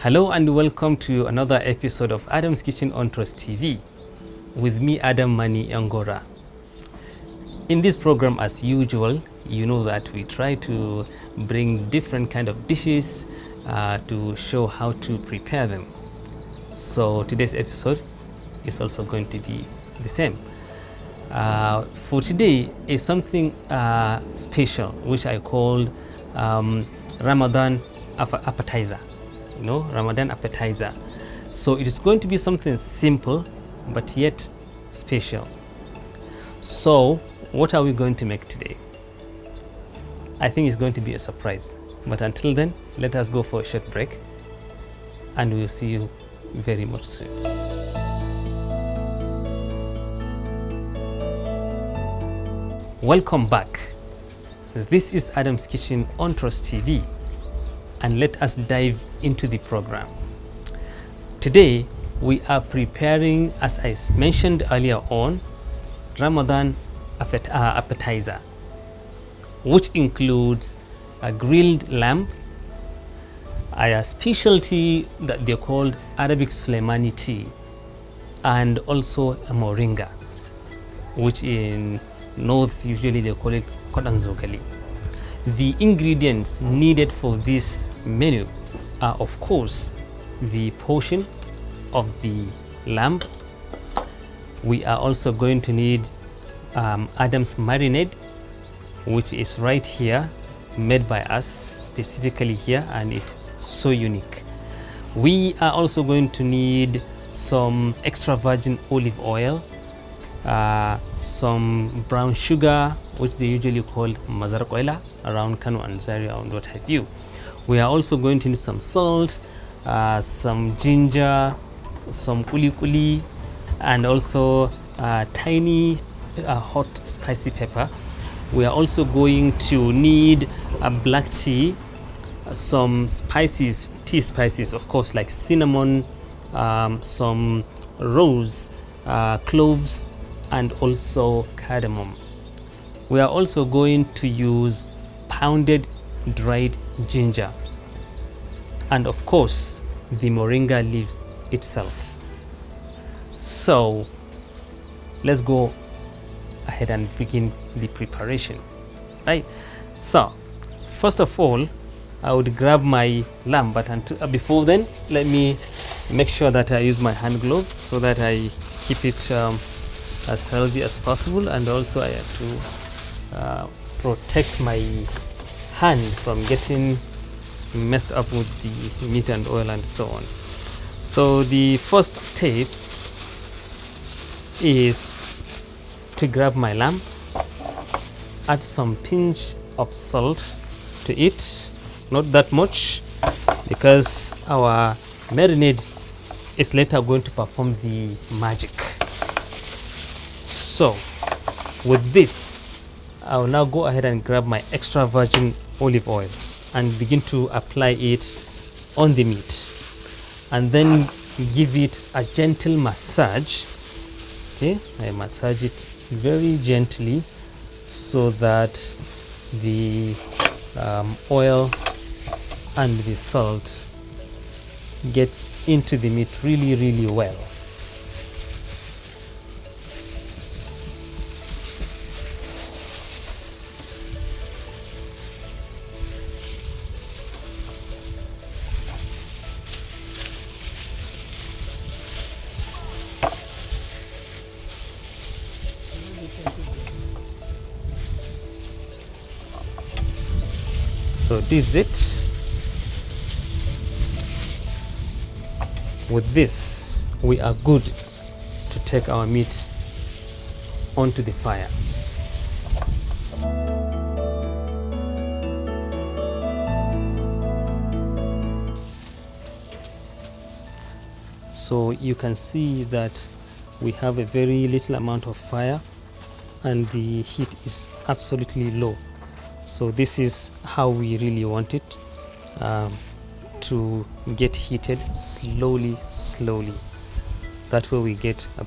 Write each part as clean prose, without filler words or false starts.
Hello and welcome to another episode of Adam's Kitchen on Trust TV with me, Adam Mani Angora. In this program, as usual, you know that we try to bring different kind of dishes to show how to prepare them. So today's episode is also going to be the same. For today is something special, which I called Ramadan appetizer. Ramadan appetizer. So it is going to be something simple but yet special. So what are we going to make today? I think it's going to be a surprise, but until then, let us go for a short break and we'll see you very much soon. Welcome back. This is Adam's Kitchen on Trust TV, and let us dive into the program. Today we are preparing, as I mentioned earlier on, Ramadan appetizer, which includes a grilled lamb, a specialty that they called Arabic Sulaimani tea, and also a Moringa, which in North usually they call it kodanzogali. The ingredients needed for this menu are, of course, the portion of the lamb. We are also going to need Adam's marinade, which is right here, made by us specifically here, and is so unique. We are also going to need some extra virgin olive oil, some brown sugar, which they usually call mazarquela around Kano and Zaria and what have you. We are also going to need some salt, some ginger, some kuli kuli, and also tiny hot spicy pepper. We are also going to need a black tea, some spices, tea spices, of course, like cinnamon, some rose, cloves, and also cardamom. We are also going to use pounded dried ginger, and of course the moringa leaves itself. So let's go ahead and begin the preparation, right? So first of all, I would grab my lamb, but before then, let me make sure that I use my hand gloves so that I keep it as healthy as possible, and also I have to protect my hand from getting messed up with the meat and oil and so on. So the first step is to grab my lamb, add some pinch of salt to it, not that much, because our marinade is later going to perform the magic. So with this, I will now go ahead and grab my extra virgin olive oil and begin to apply it on the meat, and then give it a gentle massage. Okay, I massage it very gently so that the oil and the salt gets into the meat really well. So this is it. With this, we are good to take our meat onto the fire. So you can see that we have a very little amount of fire and the heat is absolutely low. So this is how we really want it to get heated slowly. That way we get a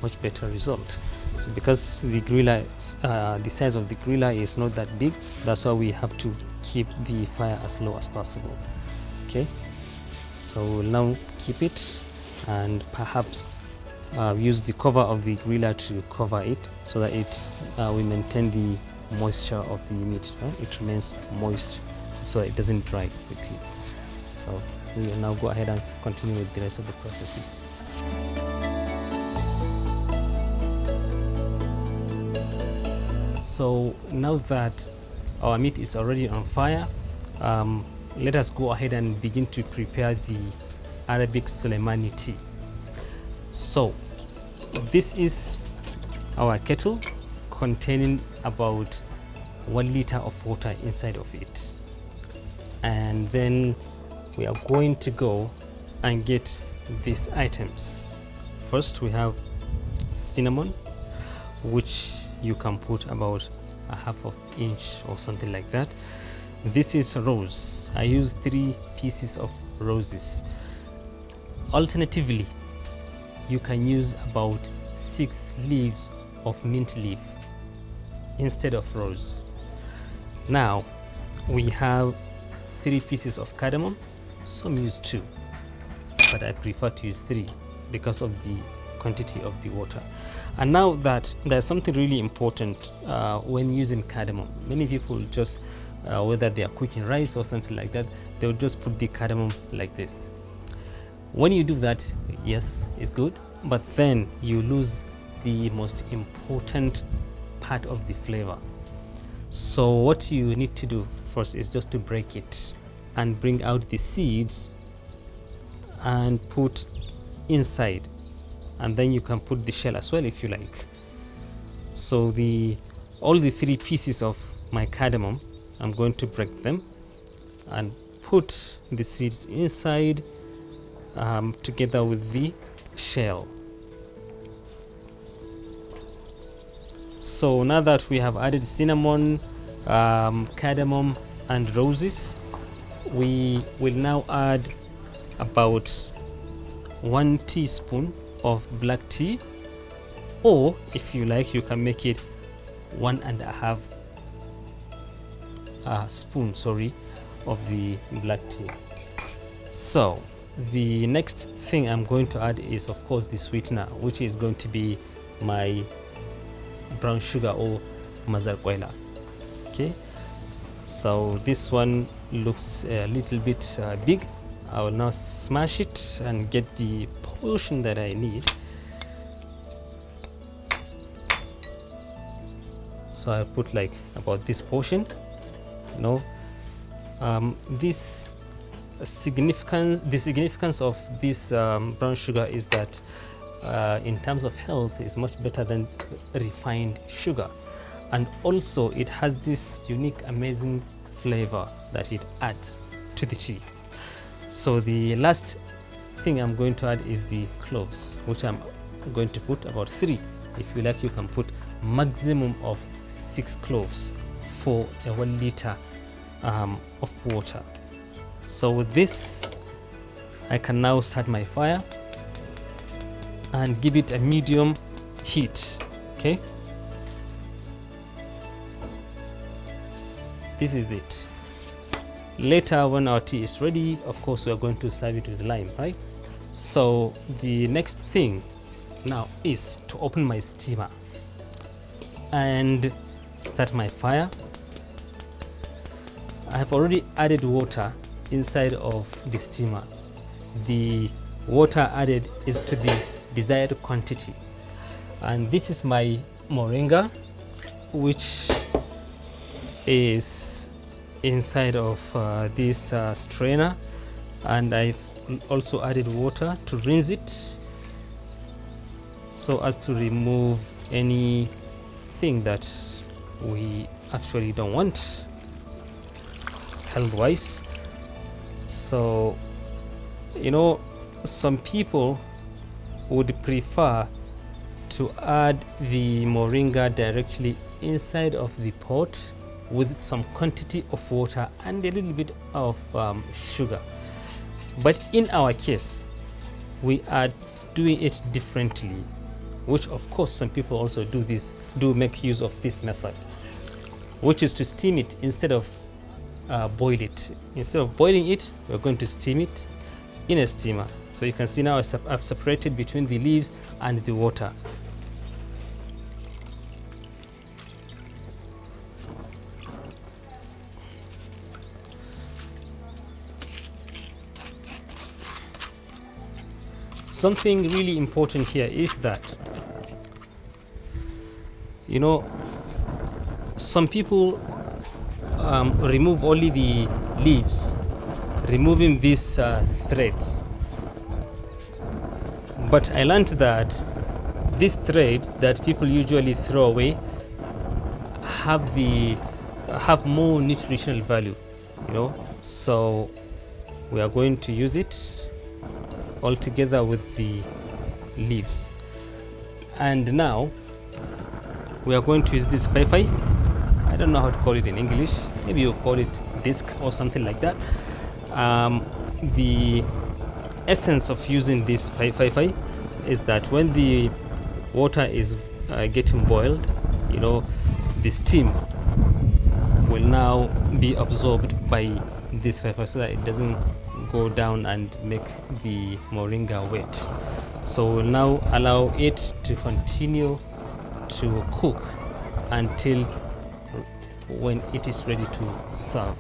much better result. So because the griller, the size of the griller is not that big, that's why we have to keep the fire as low as possible. Okay, So we'll now keep it and perhaps use the cover of the griller to cover it so that we maintain the moisture of the meat. It remains moist so it doesn't dry quickly. So we will now go ahead and continue with the rest of the processes. So now that our meat is already on fire, let us go ahead and begin to prepare the Arabic Soleimani tea. So this is our kettle containing about 1 liter of water inside of it, and then we are going to go and get these items. First we have cinnamon, which you can put about a half of inch or something like that. This is rose. I use 3 pieces of roses. Alternatively, you can use about 6 leaves of mint leaf instead of rose. Now we have 3 pieces of cardamom. Some use 2, but I prefer to use 3 because of the quantity of the water. And now that there's something really important when using cardamom. Many people just whether they are cooking rice or something like that, they'll just put the cardamom like this. When you do that, yes, it's good, but then you lose the most important part of the flavor. So what you need to do first is just to break it and bring out the seeds and put inside, and then you can put the shell as well if you like. So all the 3 pieces of my cardamom, I'm going to break them and put the seeds inside together with the shell. So now that we have added cinnamon, cardamom and roses, we will now add about 1 teaspoon of black tea, or if you like you can make it 1.5 spoon of the black tea. So the next thing I'm going to add is of course the sweetener, which is going to be my brown sugar or mazar koila. Okay, so this one looks a little bit big. I will now smash it and get the portion that I need. So I put like about this portion. The significance of this brown sugar is that in terms of health is much better than refined sugar, and also it has this unique amazing flavor that it adds to the tea. So the last thing I'm going to add is the cloves, which I'm going to put about 3. If you like, you can put maximum of 6 cloves for a 1 liter of water. So with this, I can now start my fire and give it a medium heat. Okay, this is it. Later when our tea is ready, of course we are going to serve it with lime, right? So the next thing now is to open my steamer and start my fire. I have already added water inside of the steamer. The water added is to the desired quantity, and this is my moringa, which is inside of this strainer, and I've also added water to rinse it so as to remove anything that we actually don't want health wise. So some people would prefer to add the moringa directly inside of the pot with some quantity of water and a little bit of sugar. But in our case, we are doing it differently, which of course some people also do make use of this method, which is to steam it instead of boil it. Instead of boiling it, we're going to steam it, in a steamer. So you can see now I've separated between the leaves and the water. Something really important here is that, you know, some people remove only the leaves, removing these threads. But I learned that these threads that people usually throw away have more nutritional value, you know. So we are going to use it all together with the leaves. And now we are going to use this pai. I don't know how to call it in English. Maybe you call it disc or something like that. The essence of using this pai is that when the water is getting boiled, you know, the steam will now be absorbed by this pai so that it doesn't go down and make the moringa wet. So we'll now allow it to continue to cook until when it is ready to serve.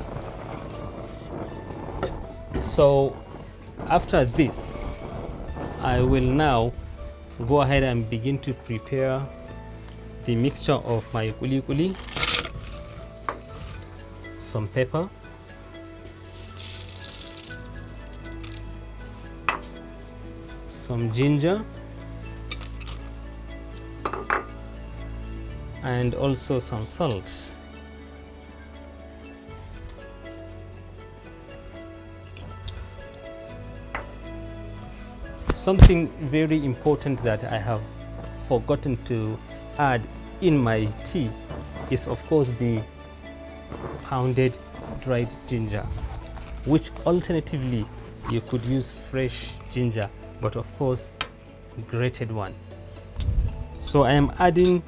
So after this, I will now go ahead and begin to prepare the mixture of my kuli, some pepper, some ginger, and also some salt. Something very important that I have forgotten to add in my tea is, of course, the pounded dried ginger, which alternatively you could use fresh ginger, but of course grated one. So I am adding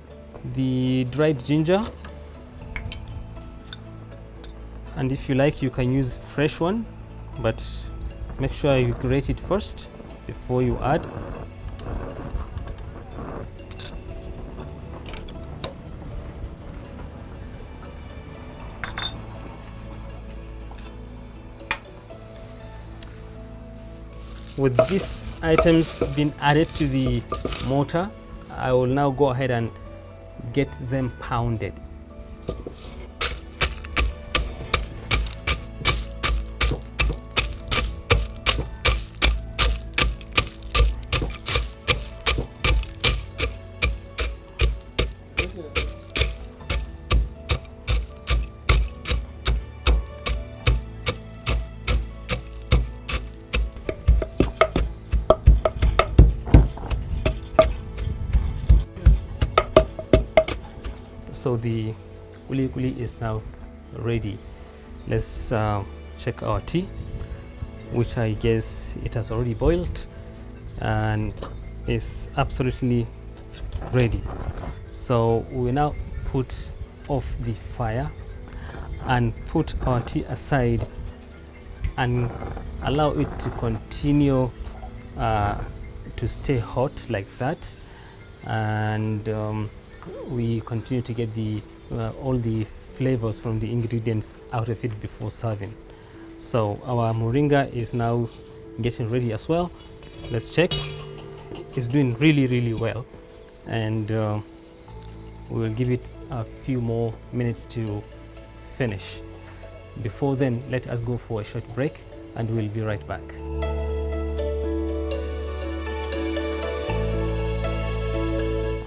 the dried ginger, and if you like you can use fresh one, but make sure you grate it first before you add. With these items being added to the mortar, I will now go ahead and get them pounded. So the kuli is now ready. Let's check our tea, which I guess it has already boiled and is absolutely ready. So we now put off the fire and put our tea aside and allow it to continue to stay hot like that, and we continue to get the all the flavors from the ingredients out of it before serving. So our moringa is now getting ready as well. Let's check. It's doing really well, and we will give it a few more minutes to finish. Before then, let us go for a short break and we'll be right back.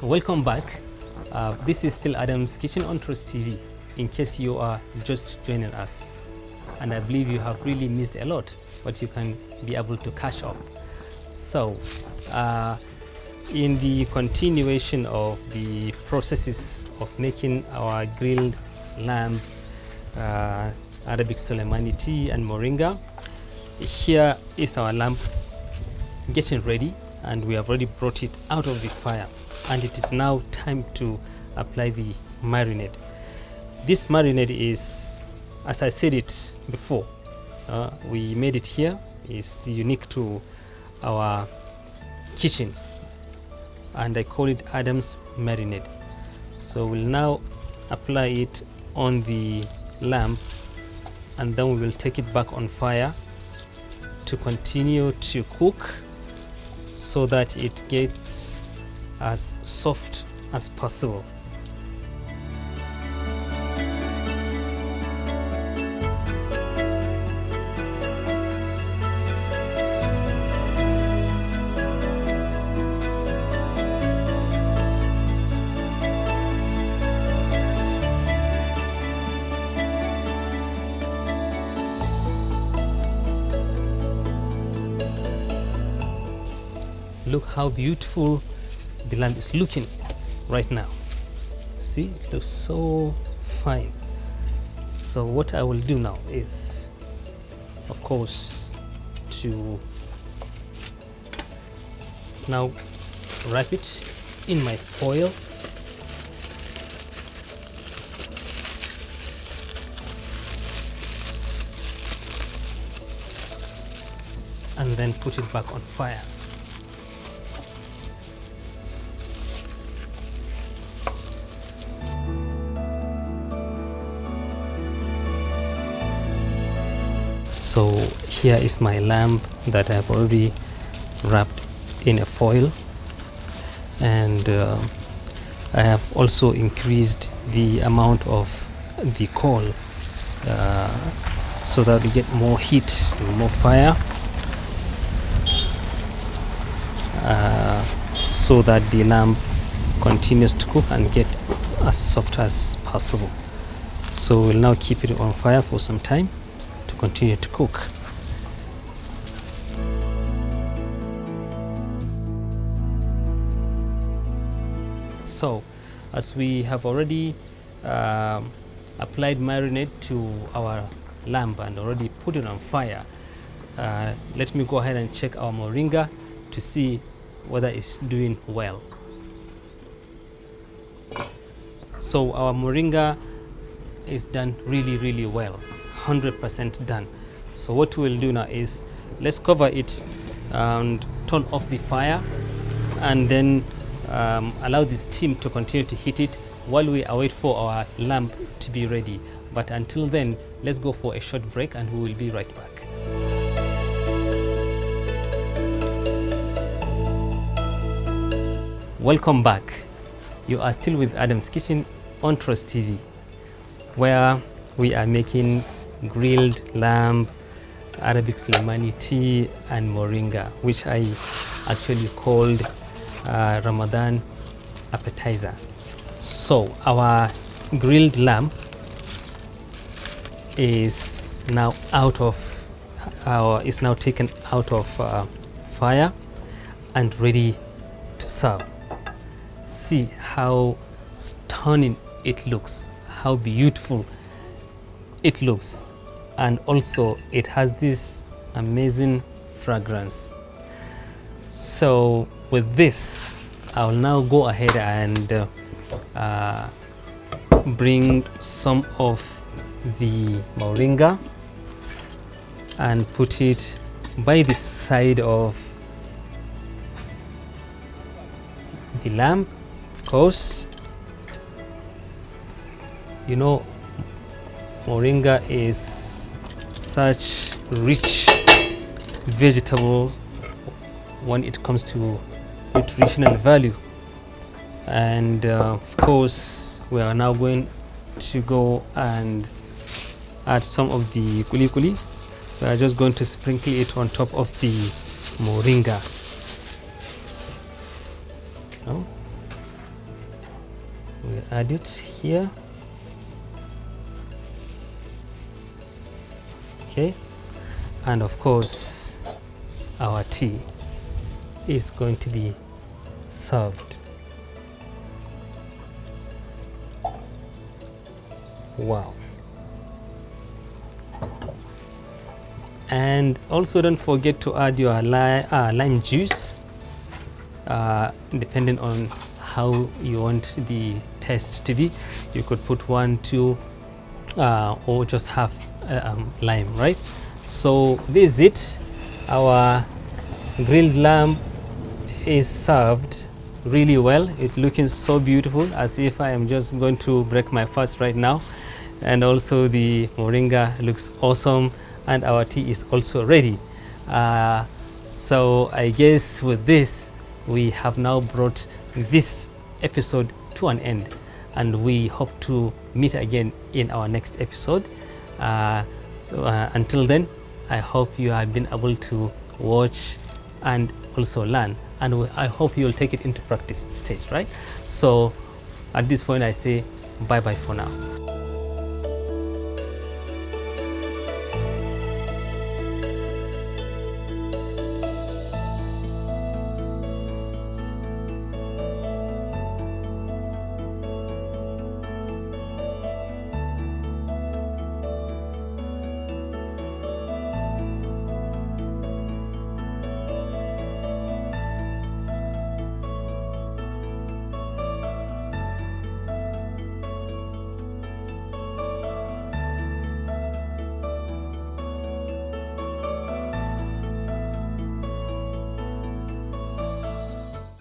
Welcome back. This is still Adam's Kitchen on Trust TV, in case you are just joining us. And I believe you have really missed a lot, but you can be able to catch up. So, in the continuation of the processes of making our grilled lamb, Arabic Soleimani tea and moringa, here is our lamb getting ready, and we have already brought it out of the fire. And it is now time to apply the marinade. This marinade is, as I said it before, we made it here is unique to our kitchen, and I call it Adam's marinade. So we'll now apply it on the lamb, and then we will take it back on fire to continue to cook so that it gets as soft as possible. Look how beautiful the lamb is looking right now. See, it looks so fine. So what I will do now is, of course, to now wrap it in my foil. And then put it back on fire. So here is my lamb that I have already wrapped in a foil, and I have also increased the amount of the coal so that we get more heat and more fire, so that the lamb continues to cook and get as soft as possible. So we'll now keep it on fire for some time to continue to cook. So as we have already applied marinade to our lamb and already put it on fire, let me go ahead and check our moringa to see whether it's doing well. So our moringa is done really well, 100% done. So what we'll do now is, let's cover it and turn off the fire, and then allow the steam to continue to heat it while we await for our lamb to be ready. But until then, let's go for a short break and we will be right back. Welcome back. You are still with Adam's Kitchen on Trust TV, where we are making grilled lamb, Arabic Slemani tea, and moringa, which I actually called Ramadan appetizer. So our grilled lamb is now taken out of fire and ready to serve. See how stunning it looks, how beautiful it looks, and also it has this amazing fragrance. So with this, I'll now go ahead and bring some of the moringa and put it by the side of the lamb. Of course, you know, moringa is such rich vegetable when it comes to nutritional value, and of course we are now going to go and add some of the kuli kuli. We are just going to sprinkle it on top of the moringa. Now we add it here. Okay, and of course our tea is going to be served. Wow. And also don't forget to add your lime juice, depending on how you want the taste to be. You could put 1, 2, or just half lime, right? So this is it. Our grilled lamb is served really well. It's looking so beautiful, as if I am just going to break my fast right now. And also the moringa looks awesome, and our tea is also ready. So I guess with this, we have now brought this episode to an end, and we hope to meet again in our next episode. Until then, I hope you have been able to watch and also learn, and I hope you will take it into practice stage, right? So at this point, I say bye bye for now.